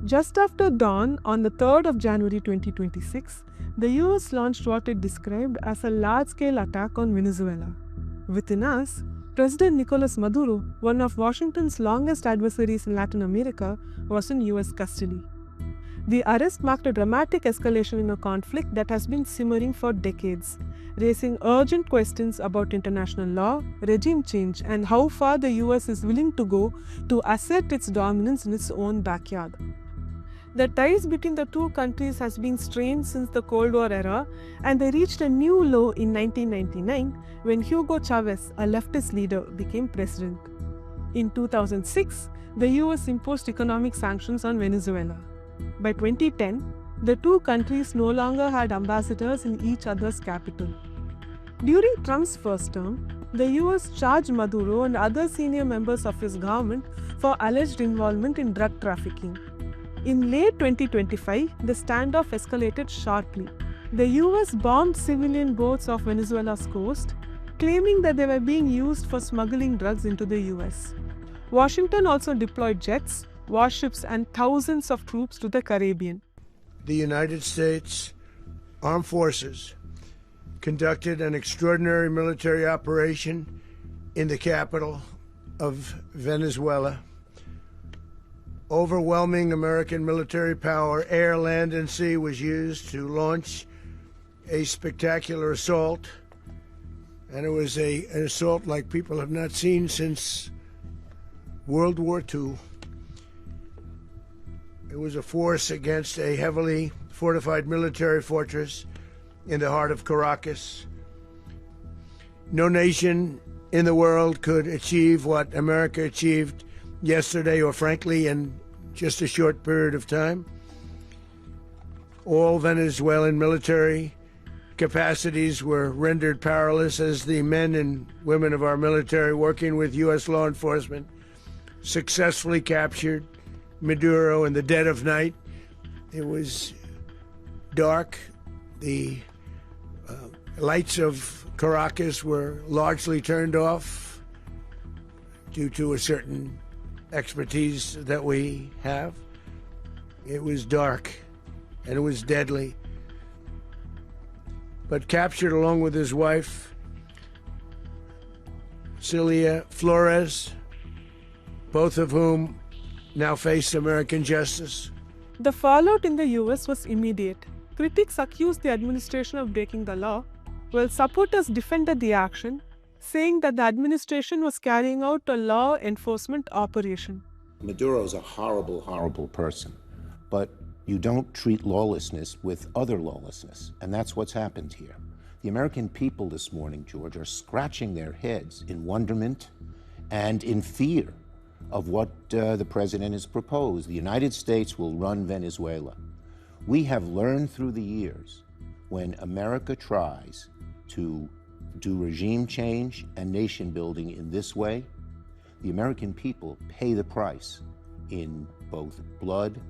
Just after dawn on the 3rd of January 2026, the US launched what it described as a large-scale attack on Venezuela. Within hours, President Nicolas Maduro, one of Washington's longest adversaries in Latin America, was in US custody. The arrest marked a dramatic escalation in a conflict that has been simmering for decades, raising urgent questions about international law, regime change, and how far the US is willing to go to assert its dominance in its own backyard. The ties between the two countries has been strained since the Cold War era, and they reached a new low in 1999 when Hugo Chavez, a leftist leader, became president. In 2006, the US imposed economic sanctions on Venezuela. By 2010, the two countries no longer had ambassadors in each other's capital. During Trump's first term, the US charged Maduro and other senior members of his government for alleged involvement in drug trafficking. In late 2025, the standoff escalated sharply. The US bombed civilian boats off Venezuela's coast, claiming that they were being used for smuggling drugs into the US. Washington also deployed jets, warships, and thousands of troops to the Caribbean. The United States Armed Forces conducted an extraordinary military operation in the capital of Venezuela. Overwhelming American military power, air, land, and sea, was used to launch a spectacular assault. And it was an assault like people have not seen since World War II. It was a force against a heavily fortified military fortress in the heart of Caracas. No nation in the world could achieve what America achieved yesterday, or frankly, in just a short period of time. All Venezuelan military capacities were rendered powerless as the men and women of our military, working with U.S. law enforcement, successfully captured Maduro in the dead of night. It was dark. The lights of Caracas were largely turned off due to a certain expertise that we have. It was dark and it was deadly. But captured along with his wife, Celia Flores, both of whom now face American justice. The fallout in the US was immediate. Critics accused the administration of breaking the law, while supporters defended the action, saying that the administration was carrying out a law enforcement operation. Maduro's a horrible, horrible person, but you don't treat lawlessness with other lawlessness, and that's what's happened here. The American people this morning, George, are scratching their heads in wonderment and in fear of what the president has proposed. The United States will run Venezuela. We have learned through the years, when America tries to do regime change and nation building in this way, the American people pay the price in both blood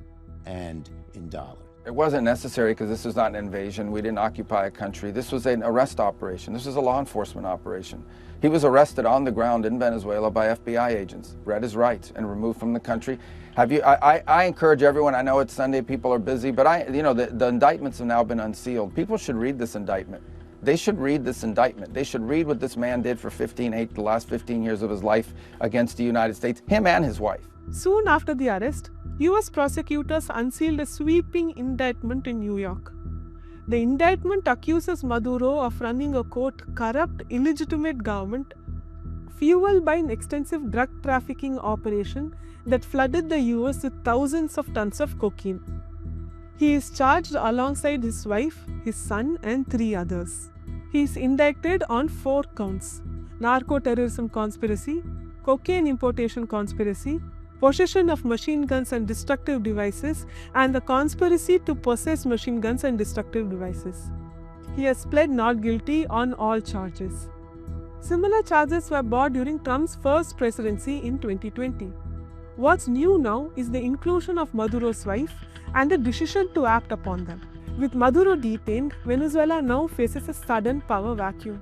and in dollars. It wasn't necessary because this was not an invasion. We didn't occupy a country. This was an arrest operation. This was a law enforcement operation. He was arrested on the ground in Venezuela by FBI agents, read his rights, and removed from the country. I encourage everyone, I know it's Sunday, people are busy, but the indictments have now been unsealed. People should read this indictment. They should read this indictment. They should read what this man did for the last 15 years of his life against the United States, him and his wife. Soon after the arrest, US prosecutors unsealed a sweeping indictment in New York. The indictment accuses Maduro of running a, quote, corrupt, illegitimate government fueled by an extensive drug trafficking operation that flooded the US with thousands of tons of cocaine. He is charged alongside his wife, his son, and 3 others. He is indicted on 4 counts: narco-terrorism conspiracy, cocaine importation conspiracy, possession of machine guns and destructive devices, and the conspiracy to possess machine guns and destructive devices. He has pled not guilty on all charges. Similar charges were brought during Trump's first presidency in 2020. What's new now is the inclusion of Maduro's wife and the decision to act upon them. With Maduro detained, Venezuela now faces a sudden power vacuum.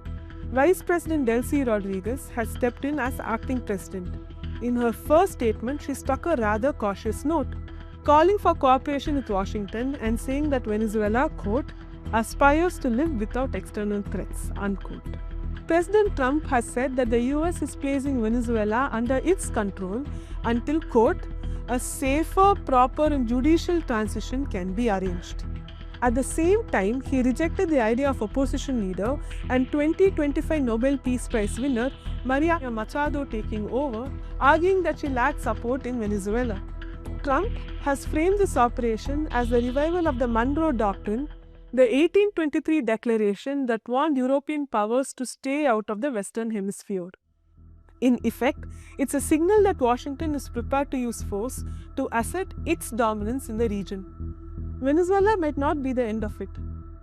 Vice President Delcy Rodriguez has stepped in as acting president. In her first statement, she struck a rather cautious note, calling for cooperation with Washington and saying that Venezuela, quote, aspires to live without external threats, unquote. President Trump has said that the US is placing Venezuela under its control until, quote, a safer, proper and judicial transition can be arranged. At the same time, he rejected the idea of opposition leader and 2025 Nobel Peace Prize winner Maria Machado taking over, arguing that she lacked support in Venezuela. Trump has framed this operation as the revival of the Monroe Doctrine, the 1823 declaration that warned European powers to stay out of the Western Hemisphere. In effect, it's a signal that Washington is prepared to use force to assert its dominance in the region. Venezuela might not be the end of it.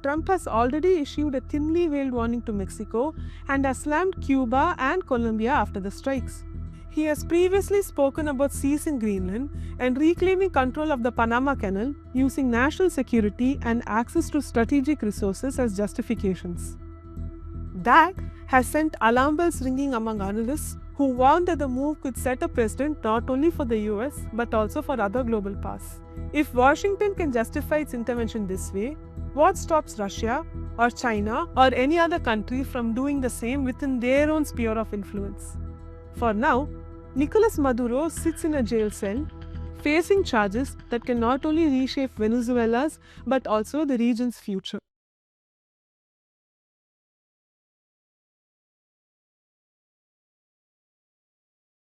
Trump has already issued a thinly veiled warning to Mexico and has slammed Cuba and Colombia after the strikes. He has previously spoken about seizing Greenland and reclaiming control of the Panama Canal using national security and access to strategic resources as justifications. That has sent alarm bells ringing among analysts who warn that the move could set a precedent not only for the US but also for other global powers. If Washington can justify its intervention this way, what stops Russia or China or any other country from doing the same within their own sphere of influence? For now, Nicolas Maduro sits in a jail cell, facing charges that can not only reshape Venezuela's but also the region's future.